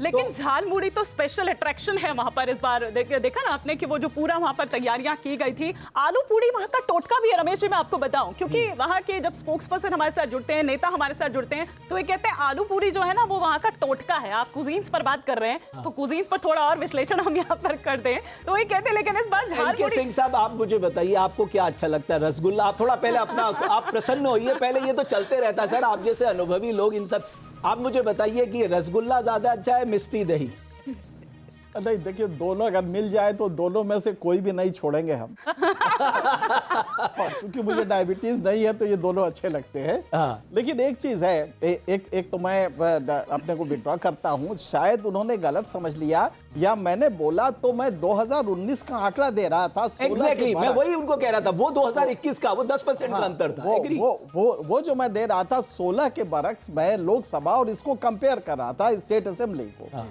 लेकिन झालमुड़ी तो special attraction है वहां पर इस बार। देखा ना आपने कि वो जो पूरा वहां पर तैयारियां की गई थी। आलू पूड़ी वहां का टोटका भी है रमेश जी, मैं आपको बताऊं, क्योंकि वहां के जब स्पोक्स पर्सन हमारे साथ जुड़ते हैं, नेता हमारे साथ जुड़ते हैं, तो ये कहते हैं आलू पूड़ी जो है ना वो वहां का टोटका है। आप कुजीन्स पर बात कर रहे हैं तो कुजीन्स पर थोड़ा और विश्लेषण हम यहाँ पर कर दें तो वही कहते हैं। लेकिन इस बार झालमुड़ी सिंह साहब, आप मुझे बताइए आपको क्या अच्छा लगता है? रसगुल्ला? आप थोड़ा पहले अपना आप प्रसन्न होइए, पहले ये तो चलते रहता है सर, आप जैसे अनुभवी लोग इन सब। आप मुझे बताइए कि रसगुल्ला ज्यादा अच्छा है मिष्टी दही? नहीं देखिए, दोनों अगर मिल जाए तो दोनों में से कोई भी नहीं छोड़ेंगे हम। क्योंकि मुझे डायबिटीज नहीं है तो ये दोनों अच्छे लगते हैं। लेकिन एक चीज है, एक तो मैं अपने को विड्रॉ करता हूँ, शायद उन्होंने गलत समझ लिया, या मैंने बोला तो मैं 2019 का आंकड़ा दे रहा था। एग्जैक्टली, मैं वही उनको कह रहा था, वो 2021 का, वो 10% का अंतर था। वो जो मैं दे रहा था 16 के बरक्स में लोकसभा, और इसको कंपेयर कर रहा था स्टेट असेंबली को।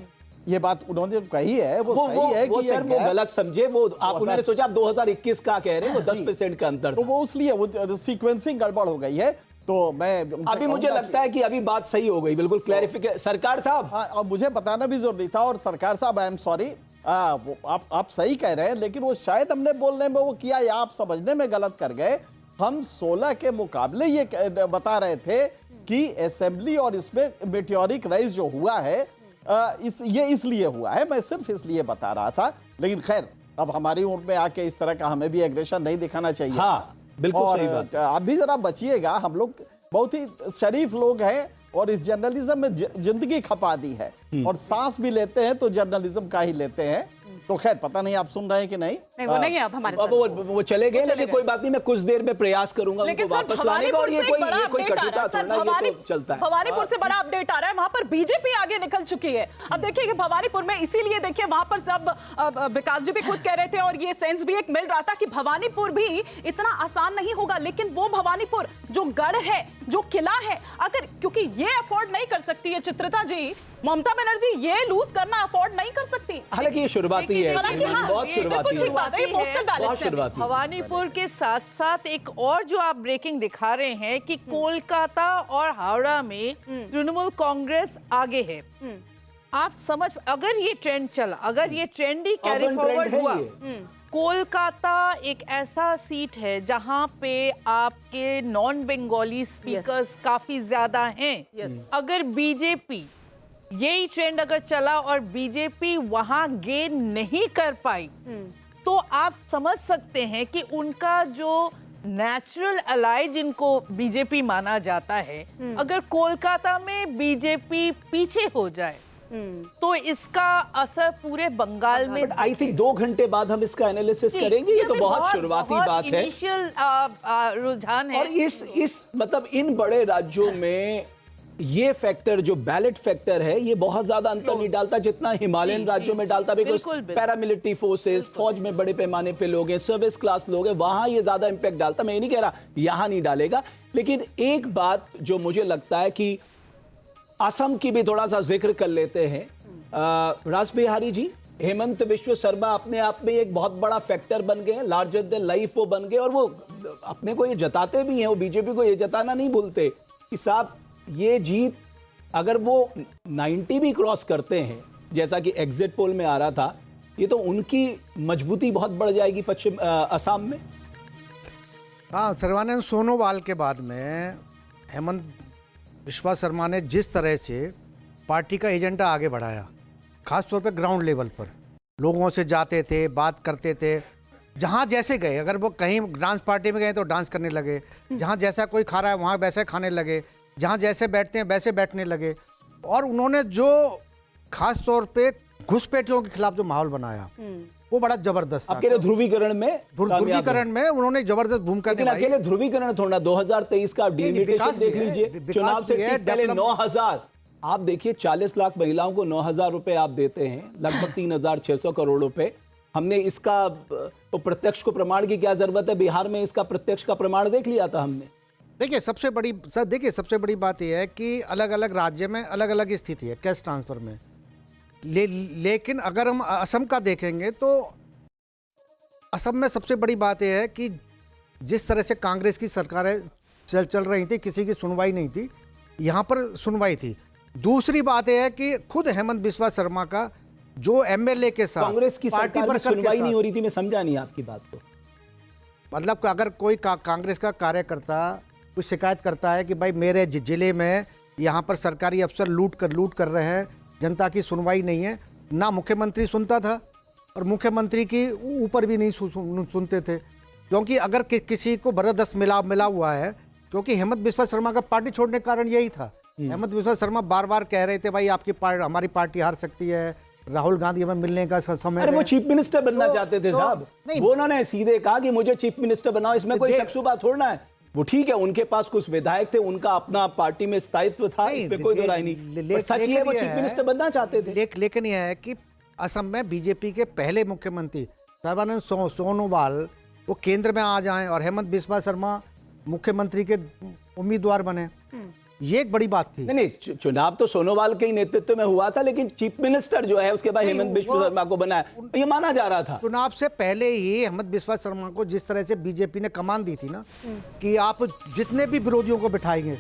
ये बात उन्होंने कही है, वो सही है कि सर वो गलत समझे, वो आप उन्होंने सोचा आप 2021 का कह रहे हैं, वो 10% का अंतर, तो वो इसलिए वो सीक्वेंसिंग गड़बड़ हो गई है। तो मैं अभी मुझे लगता है कि अभी बात सही हो गई, बिल्कुल क्लैरिफिकेशन। सरकार साहब, अब मुझे बताना भी जरूरी था, और सरकार साहब आई एम सॉरी, आप सही कह रहे हैं, लेकिन वो शायद हमने बोलने में वो किया या आप समझने में गलत कर गए। हम 16 के मुकाबले ये बता रहे थे कि असेंबली और इसमें मेटियोरिक राइज जो हुआ है, ये इसलिए हुआ है, मैं सिर्फ इसलिए बता रहा था। लेकिन खैर, अब हमारी उम्र में आके इस तरह का हमें भी एग्रेशन नहीं दिखाना चाहिए। हाँ, बिल्कुल सही बात। आप भी जरा बचिएगा, हम लोग बहुत ही शरीफ लोग हैं और इस जर्नलिज्म में जिंदगी खपा दी है, और सांस भी लेते हैं तो जर्नलिज्म का ही लेते हैं। तो खैर पता नहीं आप सुन रहे हैं कि नहीं? नहीं, वो नहीं है अब हमारे साथ। वो चले गए, लेकिन कोई बात नहीं, मैं कुछ देर में प्रयास करूंगा उनको वापस लाने का। और ये कोई कटुता थोड़ा, ये तो चलता है। भवानीपुर से बड़ा अपडेट आ रहा है, वहां पर बीजेपी आगे निकल चुकी है। अब देखिए कि भवानीपुर में, इसीलिए देखिए वहां पर सब विकास जी भी खुद कह रहे थे, और ये सेंस भी एक मिल रहा था कि भवानीपुर भी इतना आसान नहीं होगा। लेकिन वो भवानीपुर जो गढ़ है, जो किला है, अगर क्योंकि ये अफोर्ड नहीं कर सकती है चित्रिता जी, ममता बनर्जी ये लूज करना अफोर्ड नहीं कर सकती। हालांकि ये शुरुआती है, बहुत शुरुआती है। भवानीपुर के साथ साथ एक और जो आप ब्रेकिंग दिखा रहे हैं कि कोलकाता और हावड़ा में तृणमूल कांग्रेस आगे है। आप समझ, अगर ये ट्रेंड चला, अगर ये ट्रेंड ही कैरी फॉरवर्ड हुआ, कोलकाता एक ऐसा सीट है जहां पे आपके नॉन बंगाली स्पीकर्स काफी ज्यादा हैं। अगर बीजेपी यही ट्रेंड अगर चला और बीजेपी वहां गेन नहीं कर पाई, तो आप समझ सकते हैं कि उनका जो नेचुरल अलाई जिनको बीजेपी माना जाता है, अगर कोलकाता में बीजेपी पीछे हो जाए तो इसका असर पूरे बंगाल में। आई थिंक 2 घंटे बाद हम इसका एनालिसिस करेंगे। ये तो बहुत शुरुआती बात है, इनिशियल रुझान है। और इस मतलब इन बड़े राज्यों में ये फैक्टर जो बैलेट फैक्टर है, ये बहुत ज्यादा अंतर नहीं डालता जितना हिमालयन राज्यों में डालता। बिकॉज पैरामिलिट्री फोर्सेस, फौज में बड़े पैमाने पे लोग हैं, सर्विस क्लास लोग हैं, वहां ये ज्यादा इंपैक्ट डालता। मैं ये नहीं कह रहा यहां नहीं डालेगा, लेकिन एक बात जो मुझे लगता है कि असम की भी थोड़ा सा जिक्र कर लेते हैं। राज बिहारी जी, हेमंत विश्व शर्मा अपने आप में एक बहुत बड़ा फैक्टर बन गए हैं, लार्जर देन लाइफ वो बन गए, और वो अपने को ये जताते भी हैं, वो बीजेपी को ये जताना नहीं भूलते कि साहब ये जीत अगर वो 90 भी क्रॉस करते हैं, जैसा कि एग्जिट पोल में आ रहा था, ये तो उनकी मजबूती बहुत बढ़ जाएगी पश्चिम असम में। हाँ, सर्बानंद सोनोवाल के बाद में हेमंत विश्वा शर्मा ने जिस तरह से पार्टी का एजेंडा आगे बढ़ाया, खासतौर पे ग्राउंड लेवल पर लोगों से जाते थे, बात करते थे, जहाँ जैसे गए, अगर वो कहीं डांस पार्टी में गए तो डांस करने लगे, जहाँ जैसा कोई खा रहा है वहाँ वैसे खाने लगे, जहाँ जैसे बैठते हैं वैसे बैठने लगे। और उन्होंने जो खास तौर पे घुसपैठियों के खिलाफ जो माहौल बनाया वो बड़ा जबरदस्त था। अकेले ध्रुवीकरण में उन्होंने जबरदस्त भूमिका निभाई। अकेले ध्रुवीकरण थोड़ा 2023 का डिलिमिटेशन देख लीजिए, चुनाव से ठीक पहले 9,000, आप देखिए 40 लाख महिलाओं को 9,000 रुपए आप देते हैं, लगभग 3,600 करोड़ रुपए। हमने इसका तो प्रत्यक्ष को प्रमाण की क्या जरूरत है, बिहार में इसका प्रत्यक्ष का प्रमाण देख लिया था हमने। देखिए सबसे बड़ी बात यह है कि अलग अलग राज्य में अलग अलग स्थिति है कैश ट्रांसफर में। लेकिन अगर हम असम का देखेंगे तो असम में सबसे बड़ी बात यह है कि जिस तरह से कांग्रेस की सरकारें चल रही थी, किसी की सुनवाई नहीं थी, यहाँ पर सुनवाई थी। दूसरी बात यह है कि खुद हेमंत बिस्वा शर्मा का जो एमएलए के साथ कांग्रेस की पार्टी सरकार में वर्कर के सुनवाई नहीं साथ- हो रही थी, मैं समझा नहीं आपकी बात को। मतलब कि अगर कोई कांग्रेस का कार्यकर्ता कुछ शिकायत करता है कि भाई मेरे जिले में यहाँ पर सरकारी अफसर लूट कर रहे हैं, जनता की सुनवाई नहीं है, ना मुख्यमंत्री सुनता था और मुख्यमंत्री की ऊपर भी नहीं सुनते थे, क्योंकि अगर किसी को बरदस्त मिला हुआ है, क्योंकि हेमंत बिस्वा शर्मा का पार्टी छोड़ने का कारण यही था। हेमंत बिस्वा शर्मा बार बार कह रहे थे भाई आपकी हमारी पार्टी हार सकती है, राहुल गांधी हमें मिलने का समय अरे वो है। चीफ मिनिस्टर बनना चाहते थे साहब, नहीं। वो उन्होंने सीधे कहा कि मुझे चीफ मिनिस्टर बनाओ, इसमें कोई शक शुबा थोड़ा है। वो ठीक है, उनके पास कुछ विधायक थे, उनका अपना पार्टी में स्थायित्व था, इस पे कोई दो राय नहीं, पर सच ये है वो चीफ मिनिस्टर बनना चाहते थे। लेकिन यह है कि असम में बीजेपी के पहले मुख्यमंत्री सर्बानंद सोनोवाल वो केंद्र में आ जाएं और हेमंत बिस्वा शर्मा मुख्यमंत्री के उम्मीदवार बने, ये एक बड़ी बात थी। नहीं, चुनाव तो सोनोवाल के ही नेतृत्व में हुआ था, लेकिन चीफ मिनिस्टर जो है उसके बाद हेमंत बिस्वा शर्मा को बनाया, ये माना जा रहा था। चुनाव से पहले ही हेमंत बिस्वा शर्मा को जिस तरह से बीजेपी ने कमान दी थी ना कि आप जितने भी विरोधियों को बिठाएंगे,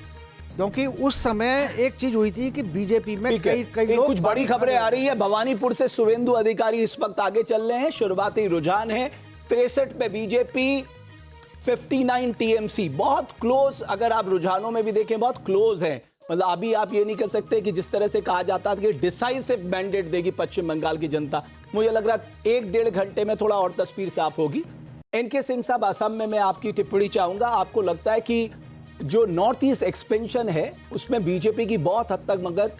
क्योंकि उस समय एक चीज हुई थी कि बीजेपी में कई लोग कुछ बड़ी खबरें आ रही है। भवानीपुर से शुभेंदु अधिकारी इस वक्त आगे चल रहे हैं, शुरुआती रुझान है 63 पे बीजेपी, 59 टीएमसी, बहुत क्लोज। अगर आप रुझानों में भी देखें बहुत क्लोज है, मतलब अभी आप ये नहीं कह सकते कि जिस तरह से कहा जाता था कि डिसाइसिव मैंडेट देगी पश्चिम बंगाल की जनता, मुझे लग रहा है 1-1.5 घंटे में थोड़ा और तस्वीर साफ होगी। एनके सिंह साहब, असम में मैं आपकी टिप्पणी चाहूंगा। आपको लगता है कि जो नॉर्थ ईस्ट एक्सपेंशन है उसमें बीजेपी की बहुत हद तक मदद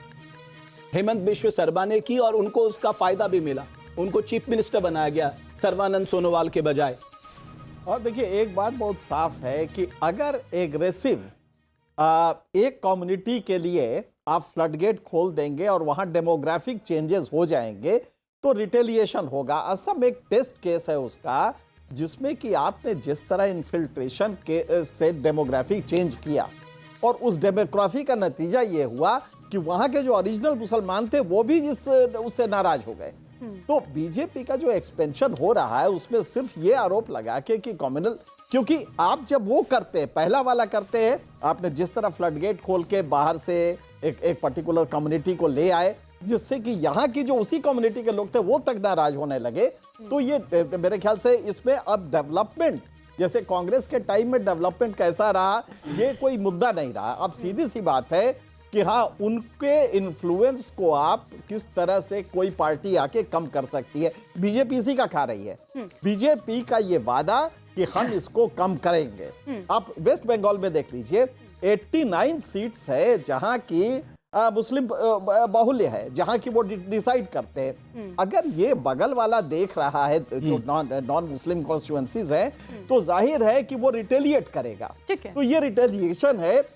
हेमंत बिस्वा शर्मा ने की और उनको उसका फायदा भी मिला, उनको चीफ मिनिस्टर बनाया गया सर्बानंद सोनोवाल के बजाय? और देखिए एक बात बहुत साफ है कि अगर एग्रेसिव एक कम्युनिटी के लिए आप फ्लडगेट खोल देंगे और वहां डेमोग्राफिक चेंजेस हो जाएंगे तो रिटेलिएशन होगा। असम एक टेस्ट केस है उसका, जिसमें कि आपने जिस तरह इन्फिल्ट्रेशन के से डेमोग्राफिक चेंज किया और उस डेमोग्राफी का नतीजा ये हुआ कि वहां के जो ओरिजिनल मुसलमान थे वो भी उससे नाराज हो गए। तो बीजेपी का जो एक्सपेंशन हो रहा है उसमें सिर्फ ये आरोप लगा के कि कम्युनल, क्योंकि आप जब वो करते हैं, पहला वाला करते हैं, आपने जिस तरह फ्लडगेट खोल के बाहर से एक पर्टिकुलर कम्युनिटी को ले आए, जिससे कि यहाँ की जो उसी कम्युनिटी के लोग थे वो तक नाराज होने लगे, तो ये मेरे ख्याल से इसमें अब डेवलपमेंट, जैसे कांग्रेस के टाइम में डेवलपमेंट कैसा रहा ये कोई मुद्दा नहीं रहा। अब सीधी सी बात है कि हाँ, उनके इन्फ्लुएंस को आप किस तरह से कोई पार्टी आके कम कर सकती है, बीजेपी इसी का खा रही है। बीजेपी का ये वादा कि हम इसको कम करेंगे। आप वेस्ट बंगाल में देख लीजिए 89 सीट्स है जहां की मुस्लिम बाहुल्य है, जहां की वो डिसाइड करते हैं। अगर ये बगल वाला देख रहा है जो नॉन मुस्लिम कॉन्स्टिट्यूएंसीज है, तो जाहिर है कि वो रिटेलिएट करेगा। ठीक है। तो ये रिटेलिएशन है